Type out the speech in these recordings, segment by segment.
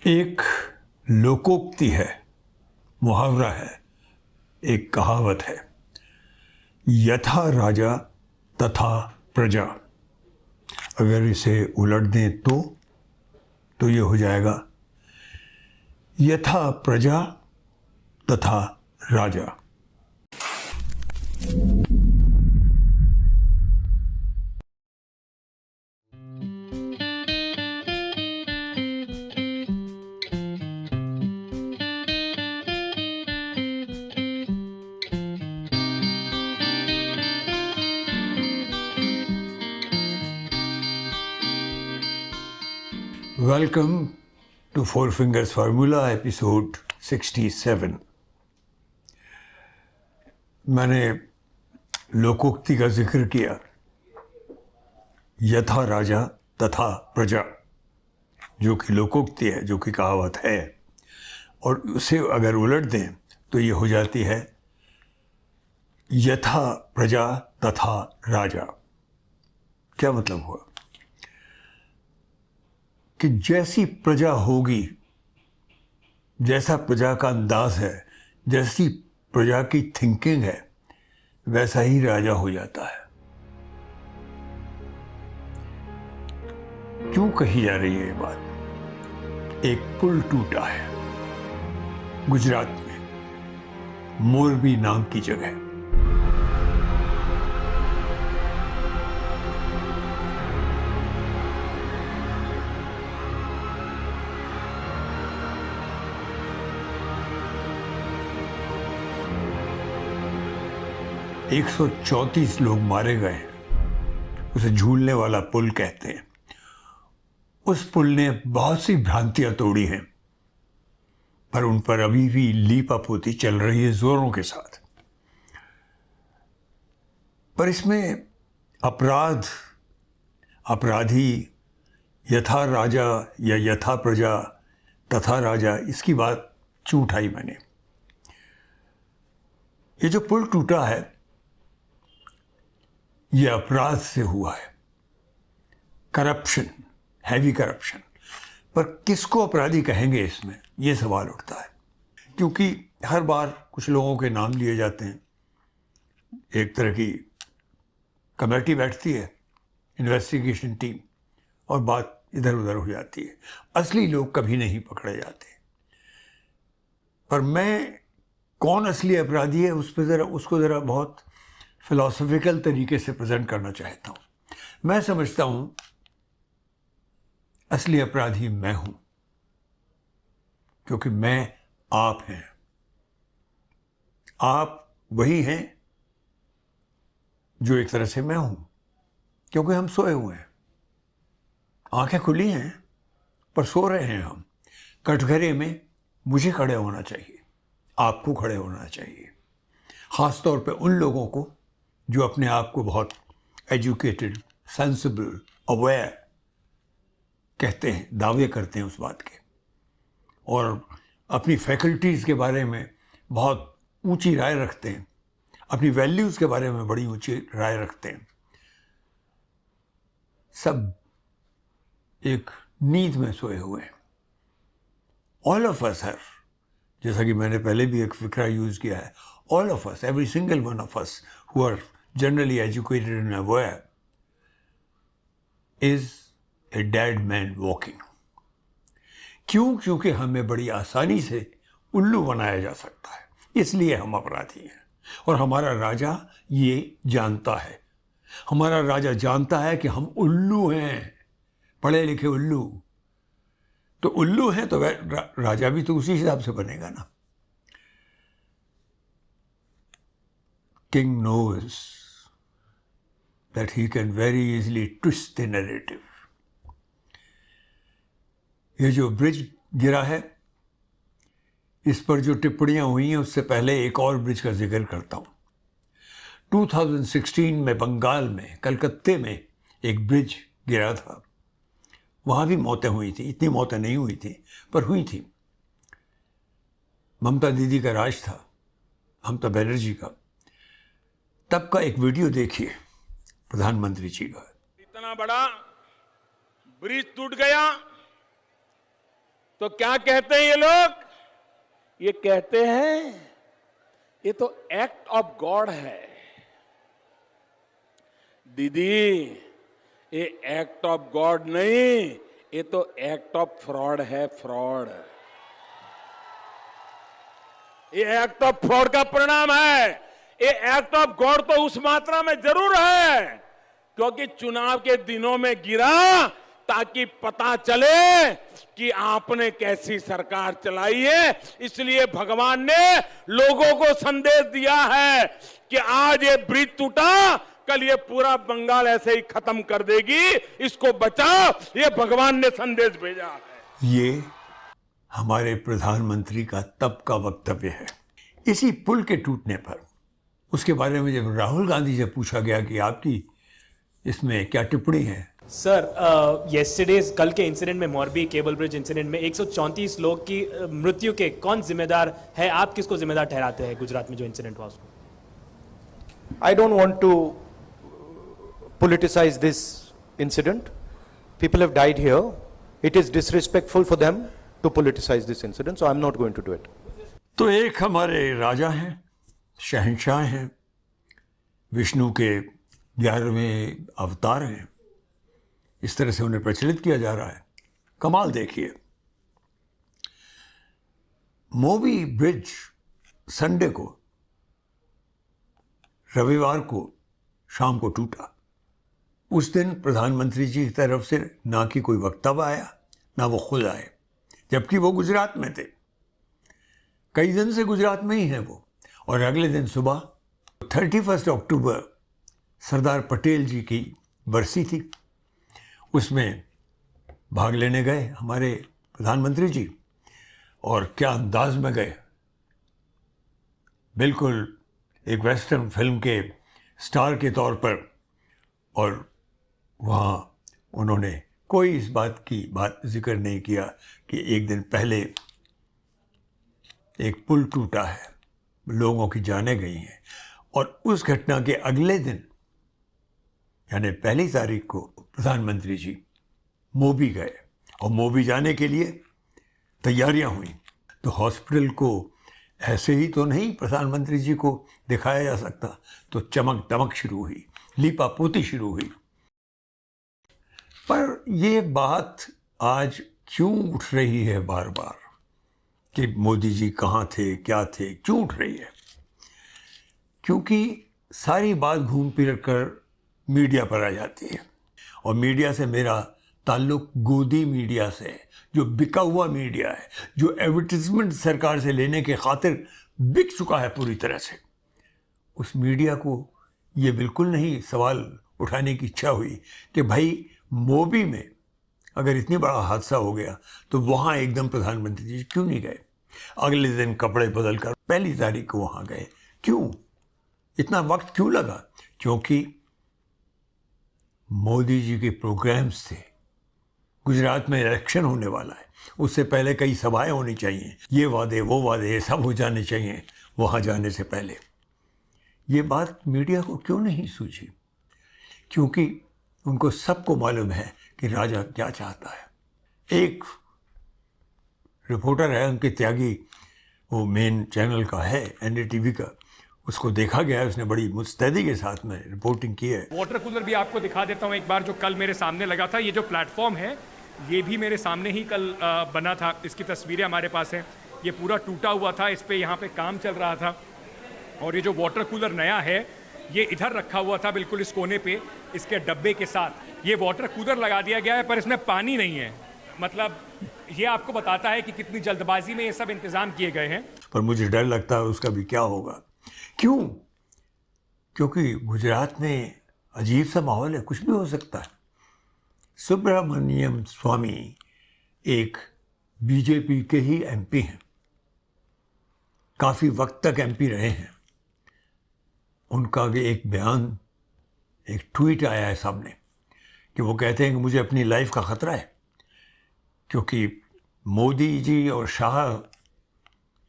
एक लोकोक्ति है, मुहावरा है, एक कहावत है, यथा राजा तथा प्रजा। अगर इसे उलट दें तो ये हो जाएगा यथा प्रजा तथा राजा। Welcome to four fingers formula episode 67। मैंने लोकोक्ति का जिक्र किया, यथा राजा तथा प्रजा, जो कि लोकोक्ति है, जो कि कहावत है, और उसे अगर उलट दें तो ये हो जाती है यथा प्रजा तथा राजा। क्या मतलब हुआ कि जैसी प्रजा होगी, जैसा प्रजा का अंदाज है, जैसी प्रजा की थिंकिंग है, वैसा ही राजा हो जाता है। क्यों कही जा रही है ये बात? एक पुल टूटा है गुजरात में, मोरबी नाम की जगह। 134 लोग मारे गए हैं। उसे झूलने वाला पुल कहते हैं। उस पुल ने बहुत सी भ्रांतियां तोड़ी हैं, पर उन पर अभी भी लीपापोती चल रही है जोरों के साथ। पर इसमें अपराधी यथा राजा या यथा प्रजा तथा राजा, इसकी बात क्यों उठाई मैंने? ये जो पुल टूटा है, ये अपराध से हुआ है, करप्शन, हैवी करप्शन। पर किसको अपराधी कहेंगे इसमें, ये सवाल उठता है। क्योंकि हर बार कुछ लोगों के नाम लिए जाते हैं, एक तरह की कमेटी बैठती है, इन्वेस्टिगेशन टीम, और बात इधर उधर हो जाती है। असली लोग कभी नहीं पकड़े जाते। पर मैं कौन असली अपराधी है उसको ज़रा बहुत फिलॉसफिकल तरीके से प्रेजेंट करना चाहता हूँ। मैं समझता हूँ असली अपराधी मैं हूँ, क्योंकि मैं आप हैं, आप वही हैं जो एक तरह से मैं हूँ। क्योंकि हम सोए हुए हैं, आंखें खुली हैं, पर सो रहे हैं हम। कटघरे में मुझे खड़े होना चाहिए, आपको खड़े होना चाहिए, ख़ास तौर पे उन लोगों को जो अपने आप को बहुत एजुकेटेड, सेंसिबल, अवेयर कहते हैं, दावे करते हैं उस बात के, और अपनी फैकल्टीज़ के बारे में बहुत ऊंची राय रखते हैं, अपनी वैल्यूज़ के बारे में बड़ी ऊंची राय रखते हैं। सब एक नींद में सोए हुए हैं। ऑल ऑफ अस हैव, जैसा कि मैंने पहले भी एक फिक्रा यूज़ किया है, all of us, every single one of us who are generally educated and aware is a dead man walking. क्यों? क्योंकि हमें बड़ी आसानी से उल्लू बनाया जा सकता है, इसलिए हम अपराधी हैं। और हमारा राजा ये जानता है, हमारा राजा जानता है कि हम उल्लू हैं, पढ़े लिखे उल्लू। तो उल्लू हैं तो राजा भी तो उसी हिसाब से बनेगा ना। King knows that he can very easily twist the narrative. ये जो ब्रिज गिरा है, इस पर जो टिप्पणियां हुई हैं, उससे पहले एक और ब्रिज का जिक्र करता हूँ। 2016 में बंगाल में कलकत्ते में एक ब्रिज गिरा था। वहाँ भी मौतें हुई थी, इतनी मौतें नहीं हुई थी, पर हुई थी। ममता दीदी का राज था, ममता बनर्जी का। तब का एक वीडियो देखिए प्रधानमंत्री जी का। इतना बड़ा ब्रिज टूट गया, तो क्या कहते हैं ये लोग? ये कहते हैं ये तो एक्ट ऑफ गॉड है। दीदी, ये एक्ट ऑफ गॉड नहीं, ये तो एक्ट ऑफ फ्रॉड है, फ्रॉड। ये एक्ट ऑफ फ्रॉड का परिणाम है। ये एक्ट ऑफ गॉड तो उस मात्रा में जरूर है क्योंकि चुनाव के दिनों में गिरा ताकि पता चले कि आपने कैसी सरकार चलाई है। इसलिए भगवान ने लोगों को संदेश दिया है कि आज ये ब्रिज टूटा, कल ये पूरा बंगाल ऐसे ही खत्म कर देगी, इसको बचाओ। ये भगवान ने संदेश भेजा है। ये हमारे प्रधानमंत्री का तब का वक्तव्य है। इसी पुल के टूटने पर उसके बारे में जब राहुल गांधी से पूछा गया कि आपकी इसमें क्या टिप्पणी है। सर, येस्टरडे कल के इंसिडेंट में, मोरबी केबल ब्रिज इंसिडेंट में 134 लोग की मृत्यु के कौन जिम्मेदार है? आप किसको जिम्मेदार ठहराते हैं गुजरात में जो इंसिडेंट हुआ उसको? I don't want to politicize this incident. People have died here. It is disrespectful for them to politicize this incident, so I'm not going to do it. तो एक हमारे राजा हैं, शहंशाह हैं, विष्णु के 11वें अवतार हैं, इस तरह से उन्हें प्रचलित किया जा रहा है। कमाल देखिए, मोबी ब्रिज संडे को, रविवार को शाम को टूटा। उस दिन प्रधानमंत्री जी की तरफ से ना कि कोई वक्तव्य आया, ना वो खुद आए, जबकि वो गुजरात में थे। कई दिन से गुजरात में ही हैं वो। और अगले दिन सुबह 31 अक्टूबर सरदार पटेल जी की बरसी थी, उसमें भाग लेने गए हमारे प्रधानमंत्री जी। और क्या अंदाज में गए, बिल्कुल एक वेस्टर्न फिल्म के स्टार के तौर पर। और वहाँ उन्होंने कोई इस बात की जिक्र नहीं किया कि एक दिन पहले एक पुल टूटा है, लोगों की जानें गई हैं। और उस घटना के अगले दिन यानी 1 तारीख को प्रधानमंत्री जी मोबी गए और मोबी जाने के लिए तैयारियां हुई। तो हॉस्पिटल को ऐसे ही तो नहीं प्रधानमंत्री जी को दिखाया जा सकता, तो चमक दमक शुरू हुई, लीपापोती शुरू हुई। पर ये बात आज क्यों उठ रही है बार बार कि मोदी जी कहाँ थे, क्या थे, क्यों उठ रही है? क्योंकि सारी बात घूम फिर कर मीडिया पर आ जाती है। और मीडिया से मेरा ताल्लुक गोदी मीडिया से है, जो बिका हुआ मीडिया है, जो एडवर्टीजमेंट सरकार से लेने के खातिर बिक चुका है पूरी तरह से। उस मीडिया को ये बिल्कुल नहीं सवाल उठाने की इच्छा हुई कि भाई मोबी में अगर इतनी बड़ा हादसा हो गया तो वहाँ एकदम प्रधानमंत्री जी क्यों नहीं गए? अगले दिन कपड़े बदल कर 1 तारीख को वहाँ गए, क्यों? इतना वक्त क्यों लगा? क्योंकि मोदी जी के प्रोग्राम्स थे। गुजरात में इलेक्शन होने वाला है, उससे पहले कई सभाएं होनी चाहिए, ये वादे वो वादे ये सब हो जाने चाहिए वहाँ जाने से पहले। ये बात मीडिया को क्यों नहीं सूझी? क्योंकि उनको सबको मालूम है कि राजा क्या चाहता है। एक रिपोर्टर है अंकित त्यागी, वो मेन चैनल का है, NDTV का, उसको देखा गया है, उसने बड़ी मुस्तैदी के साथ में रिपोर्टिंग की है। वाटर कूलर भी आपको दिखा देता हूँ एक बार, जो कल मेरे सामने लगा था। ये जो प्लेटफॉर्म है ये भी मेरे सामने ही कल बना था, इसकी तस्वीरें हमारे पास हैं। ये पूरा टूटा हुआ था, इस पे यहाँ पे काम चल रहा था। और ये जो वाटर कूलर नया है ये इधर रखा हुआ था, बिल्कुल इस कोने पे, इसके डब्बे के साथ ये वाटर कूलर लगा दिया गया है, पर इसमें पानी नहीं है। मतलब ये आपको बताता है कि कितनी जल्दबाजी में ये सब इंतजाम किए गए हैं। पर मुझे डर लगता है उसका भी क्या होगा। क्यों? क्योंकि गुजरात में अजीब सा माहौल है, कुछ भी हो सकता है। सुब्रमण्यम स्वामी एक बीजेपी के ही MP हैं, काफ़ी वक्त तक MP रहे हैं। उनका भी एक बयान, एक ट्वीट आया है सामने कि वो कहते हैं कि मुझे अपनी लाइफ का ख़तरा है, क्योंकि मोदी जी और शाह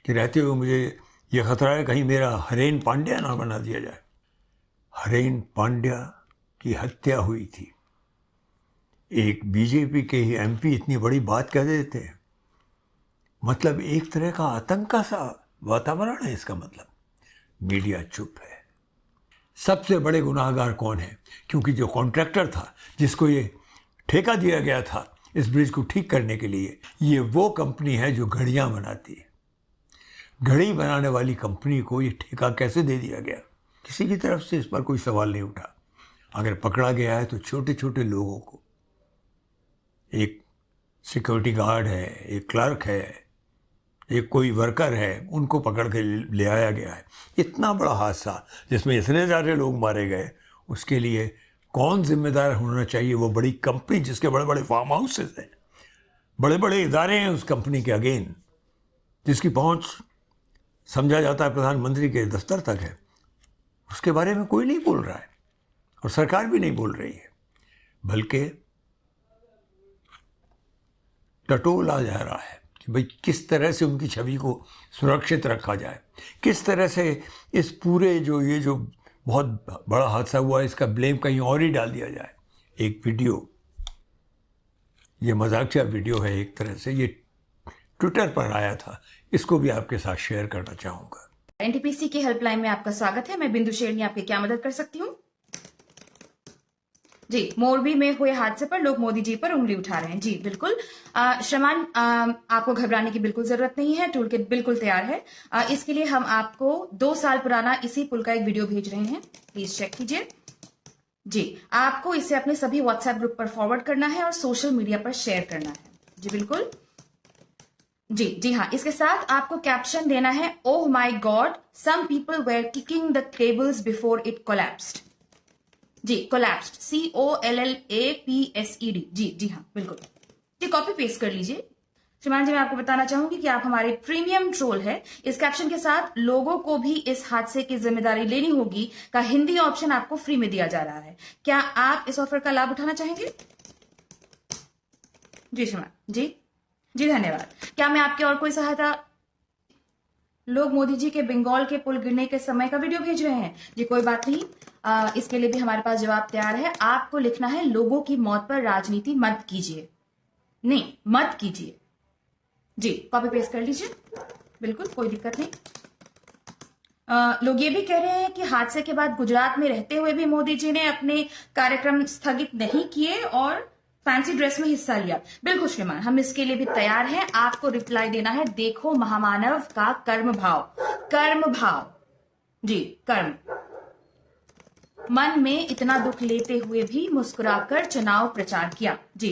के रहते हुए मुझे ये ख़तरा है कहीं मेरा हरेन पांड्या ना बना दिया जाए। हरेन पांड्या की हत्या हुई थी, एक बीजेपी के ही MP इतनी बड़ी बात कह देते हैं। मतलब एक तरह का आतंक का सा वातावरण है इसका मतलब। मीडिया चुप है। सबसे बड़े गुनाहगार कौन है? क्योंकि जो कॉन्ट्रैक्टर था, जिसको ये ठेका दिया गया था इस ब्रिज को ठीक करने के लिए, ये वो कंपनी है जो घड़ियां बनाती है। घड़ी बनाने वाली कंपनी को ये ठेका कैसे दे दिया गया? किसी की तरफ से इस पर कोई सवाल नहीं उठा। अगर पकड़ा गया है तो छोटे छोटे लोगों को, एक सिक्योरिटी गार्ड है, एक क्लर्क है, एक कोई वर्कर है, उनको पकड़ के ले आया गया है। इतना बड़ा हादसा जिसमें इतने सारे लोग मारे गए, उसके लिए कौन जिम्मेदार होना चाहिए? वो बड़ी कंपनी जिसके बड़े बड़े फार्म हाउसेस हैं, बड़े बड़े इदारे हैं उस कंपनी के अगेन, जिसकी पहुंच समझा जाता है प्रधानमंत्री के दफ्तर तक है। उसके बारे में कोई नहीं बोल रहा है और सरकार भी नहीं बोल रही है, बल्कि टटोला जा रहा है कि भाई किस तरह से उनकी छवि को सुरक्षित रखा जाए, किस तरह से इस पूरे ये जो बहुत बड़ा हादसा हुआ है इसका ब्लेम कहीं और ही डाल दिया जाए। एक वीडियो, ये मजाकिया वीडियो है एक तरह से, ये ट्विटर पर आया था, इसको भी आपके साथ शेयर करना चाहूँगा। एनटीपीसी की हेल्पलाइन में आपका स्वागत है। मैं बिंदु शेरनी आपकी क्या मदद कर सकती हूँ? जी, मोरबी में हुए हादसे पर लोग मोदी जी पर उंगली उठा रहे हैं। जी बिल्कुल श्रीमान, आपको घबराने की बिल्कुल जरूरत नहीं है। टूल किट बिल्कुल तैयार है। इसके लिए हम आपको 2 साल पुराना इसी पुल का एक वीडियो भेज रहे हैं, प्लीज चेक कीजिए। जी, आपको इसे अपने सभी व्हाट्सएप ग्रुप पर फॉरवर्ड करना है और सोशल मीडिया पर शेयर करना है। जी बिल्कुल, जी हाँ। इसके साथ आपको कैप्शन देना है, oh my God, some people were kicking the cables before it collapsed. जी, कोलैप्स्ड, COLLAPSED। जी हाँ बिल्कुल। जी, कॉपी पेस्ट कर लीजिए। श्रीमान जी, मैं आपको बताना चाहूंगी कि आप हमारे प्रीमियम ट्रोल है। इस कैप्शन के साथ लोगों को भी इस हादसे की जिम्मेदारी लेनी होगी का हिंदी ऑप्शन आपको फ्री में दिया जा रहा है। क्या आप इस ऑफर का लाभ उठाना चाहेंगे? जी श्रीमान, जी धन्यवाद। क्या मैं आपके और कोई सहायता? लोग मोदी जी के बंगाल के पुल गिरने के समय का वीडियो भेज रहे हैं। जी कोई बात नहीं, इसके लिए भी हमारे पास जवाब तैयार है। आपको लिखना है, लोगों की मौत पर राजनीति मत कीजिए। नहीं, मत कीजिए। जी, कॉपी पेस्ट कर लीजिए, बिल्कुल कोई दिक्कत नहीं। लोग ये भी कह रहे हैं कि हादसे के बाद गुजरात में रहते हुए भी मोदी जी ने अपने कार्यक्रम स्थगित नहीं किए और फैंसी ड्रेस में हिस्सा लिया। बिल्कुल श्रीमान, हम इसके लिए भी तैयार हैं। आपको रिप्लाई देना है, देखो महामानव का कर्म भाव। जी, कर्म। मन में इतना दुख लेते हुए भी मुस्कुराकर चुनाव प्रचार किया। जी,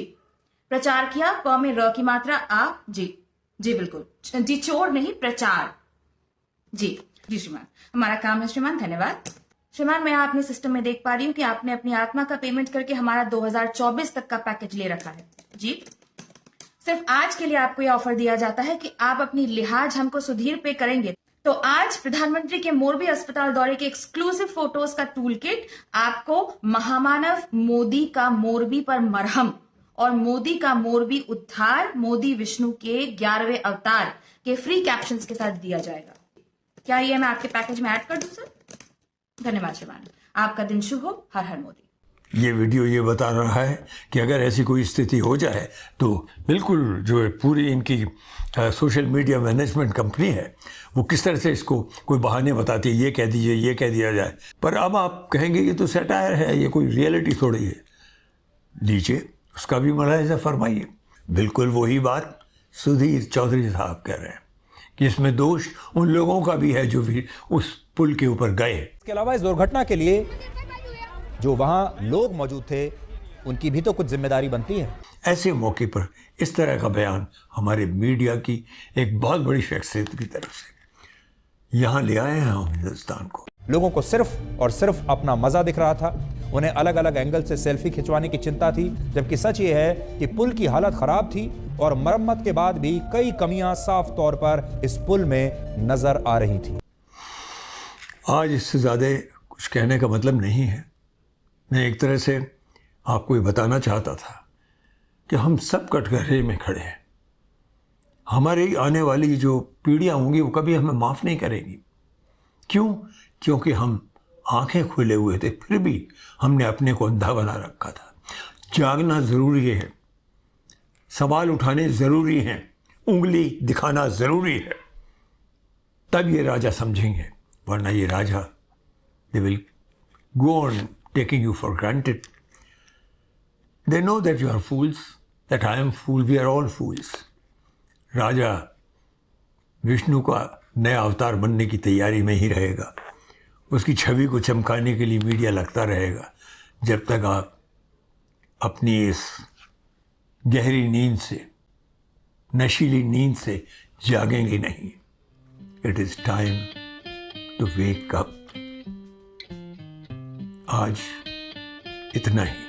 प्रचार किया, प में र की मात्रा आ। जी बिल्कुल, जी चोर नहीं, प्रचार। जी श्रीमान, हमारा काम है श्रीमान, धन्यवाद। श्रीमान, मैं अपने सिस्टम में देख पा रही हूँ कि आपने अपनी आत्मा का पेमेंट करके हमारा 2024 तक का पैकेज ले रखा है। जी, सिर्फ आज के लिए आपको यह ऑफर दिया जाता है कि आप अपनी लिहाज हमको सुधीर पे करेंगे तो आज प्रधानमंत्री के मोरबी अस्पताल दौरे के एक्सक्लूसिव फोटोज का टूल किट आपको महामानव मोदी का मोरबी पर मरहम और मोदी का मोरबी उद्धार, मोदी विष्णु के 11वें अवतार के फ्री कैप्शंस के साथ दिया जाएगा। क्या ये मैं आपके पैकेज में ऐड कर दूं सर? धन्यवाद श्रीमान, आपका दिन शुभ हो। हर हर मोदी। ये वीडियो ये बता रहा है कि अगर ऐसी कोई स्थिति हो जाए तो बिल्कुल जो है पूरी इनकी सोशल मीडिया मैनेजमेंट कंपनी है वो किस तरह से इसको कोई बहाने बताती है, ये कह दीजिए, ये कह दिया जाए। पर अब आप कहेंगे ये तो सैटायर है, ये कोई रियलिटी थोड़ी है। लीजिए, उसका भी मुलाहिजा फरमाइए। बिल्कुल वही बात सुधीर चौधरी साहब कह रहे हैं कि इसमें दोष उन लोगों का भी है जो भी उस पुल के ऊपर गए। इसके अलावा इस दुर्घटना के लिए जो वहां लोग मौजूद थे उनकी भी तो कुछ जिम्मेदारी बनती है। ऐसे मौके पर इस तरह का बयान हमारे मीडिया की एक बहुत बड़ी शख्सियत की तरफ से यहाँ ले आए हैं हम हिंदुस्तान को। लोगों को सिर्फ और सिर्फ अपना मजा दिख रहा था, उन्हें अलग अलग एंगल से सेल्फी खिंचवाने की चिंता थी, जबकि सच ये है कि पुल की हालत खराब थी और मरम्मत के बाद भी कई कमियां साफ तौर पर इस पुल में नजर आ रही थी। आज इससे ज़्यादा कुछ कहने का मतलब नहीं है। मैं एक तरह से आपको ये बताना चाहता था कि हम सब कटघरे में खड़े हैं। हमारी आने वाली जो पीढ़ियाँ होंगी वो कभी हमें माफ़ नहीं करेगी। क्यों? क्योंकि हम आंखें खुले हुए थे, फिर भी हमने अपने को अंधा बना रखा था। जागना ज़रूरी है, सवाल उठाने ज़रूरी हैं, उंगली दिखाना जरूरी है, तब ये राजा समझेंगे, वरना ये राजा they will go on taking you for granted. They know that you are fools, that I am fool, we are all fools. राजा विष्णु का नया अवतार बनने की तैयारी में ही रहेगा. उसकी छवि को चमकाने के लिए मीडिया लगता रहेगा, जब तक आप अपनी इस गहरी नींद से, नशीली नींद से जागेंगे नहीं. It is time to wake up. आज इतना ही.